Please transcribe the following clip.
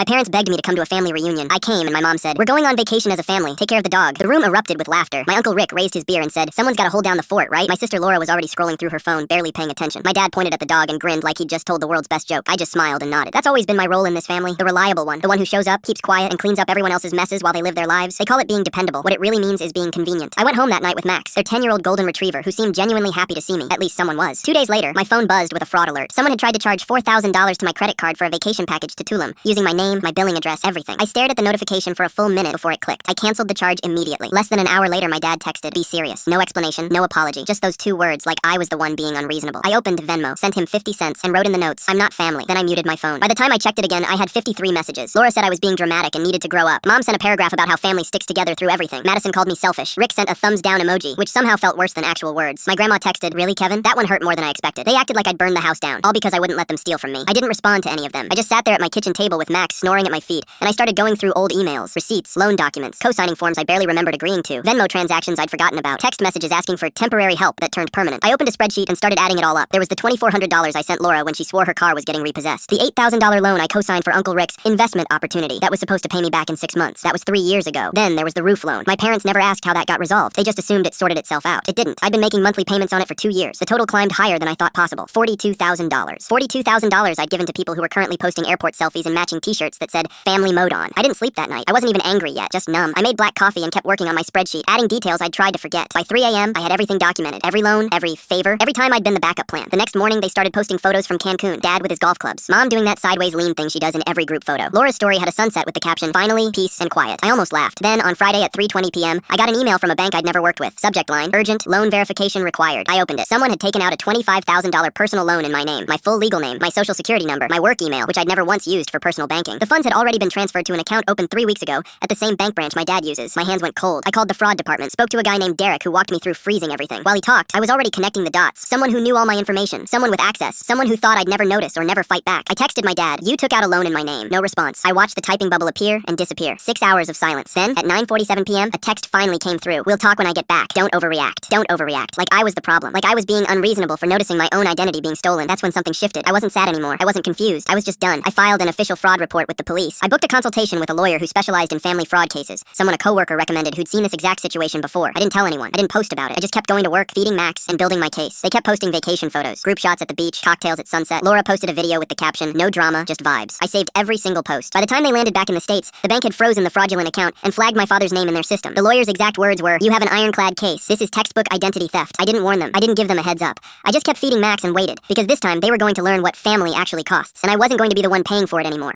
My parents begged me to come to a family reunion. I came, and my mom said, "We're going on vacation as a family. Take care of the dog." The room erupted with laughter. My Uncle Rick raised his beer and said, "Someone's gotta hold down the fort, right?" My sister Laura was already scrolling through her phone, barely paying attention. My dad pointed at the dog and grinned like he'd just told the world's best joke. I just smiled and nodded. That's always been my role in this family. The reliable one. The one who shows up, keeps quiet, and cleans up everyone else's messes while they live their lives. They call it being dependable. What it really means is being convenient. I went home that night with Max, their 10-year-old golden retriever, who seemed genuinely happy to see me. At least someone was. 2 days later, my phone buzzed with a fraud alert. Someone had tried to charge $4,000 to my credit card for a vacation package to Tulum, using my name, my billing address, everything. I stared at the notification for a full minute before it clicked. I canceled the charge immediately. Less than an hour later, my dad texted, "Be serious." No explanation, no apology. Just those 2 words, like I was the one being unreasonable. I opened Venmo, sent him 50 cents, and wrote in the notes, "I'm not family." Then I muted my phone. By the time I checked it again, I had 53 messages. Laura said I was being dramatic and needed to grow up. Mom sent a paragraph about how family sticks together through everything. Madison called me selfish. Rick sent a thumbs down emoji, which somehow felt worse than actual words. My grandma texted, "Really, Kevin?" That one hurt more than I expected. They acted like I'd burned the house down, all because I wouldn't let them steal from me. I didn't respond to any of them. I just sat there at my kitchen table with Max snoring at my feet, and I started going through old emails, receipts, loan documents, co-signing forms I barely remembered agreeing to, Venmo transactions I'd forgotten about, text messages asking for temporary help that turned permanent. I opened a spreadsheet and started adding it all up. There was the $2,400 I sent Laura when she swore her car was getting repossessed. The $8,000 loan I co-signed for Uncle Rick's investment opportunity that was supposed to pay me back in 6 months. That was 3 years ago. Then there was the roof loan. My parents never asked how that got resolved. They just assumed it sorted itself out. It didn't. I'd been making monthly payments on it for 2 years. The total climbed higher than I thought possible. $42,000. $42,000 I'd given to people who were currently posting airport selfies and matching t-shirts that said family mode on. I didn't sleep that night. I wasn't even angry yet, just numb. I made black coffee and kept working on my spreadsheet, adding details I'd tried to forget. By 3 a.m., I had everything documented. Every loan, every favor, every time I'd been the backup plan. The next morning, they started posting photos from Cancun. Dad with his golf clubs. Mom doing that sideways lean thing she does in every group photo. Laura's story had a sunset with the caption, "Finally, peace and quiet." I almost laughed. Then, on Friday at 3:20 p.m., I got an email from a bank I'd never worked with. Subject line, "Urgent, loan verification required." I opened it. Someone had taken out a $25,000 personal loan in my name, my full legal name, my social security number, my work email, which I'd never once used for personal banking. The funds had already been transferred to an account opened 3 weeks ago at the same bank branch my dad uses. My hands went cold. I called the fraud department, spoke to a guy named Derek who walked me through freezing everything. While he talked, I was already connecting the dots. Someone who knew all my information, someone with access, someone who thought I'd never notice or never fight back. I texted my dad, "You took out a loan in my name." No response. I watched the typing bubble appear and disappear. 6 hours of silence. Then, at 9:47 p.m., a text finally came through. "We'll talk when I get back. Don't overreact. Don't overreact." Like I was the problem. Like I was being unreasonable for noticing my own identity being stolen. That's when something shifted. I wasn't sad anymore. I wasn't confused. I was just done. I filed an official fraud report with the police. I booked a consultation with a lawyer who specialized in family fraud cases. Someone a coworker recommended who'd seen this exact situation before. I didn't tell anyone. I didn't post about it. I just kept going to work, feeding Max, and building my case. They kept posting vacation photos, group shots at the beach, cocktails at sunset. Laura posted a video with the caption, "No drama, just vibes." I saved every single post. By the time they landed back in the States, the bank had frozen the fraudulent account and flagged my father's name in their system. The lawyer's exact words were, "You have an ironclad case. This is textbook identity theft." I didn't warn them. I didn't give them a heads up. I just kept feeding Max and waited, because this time they were going to learn what family actually costs, and I wasn't going to be the one paying for it anymore.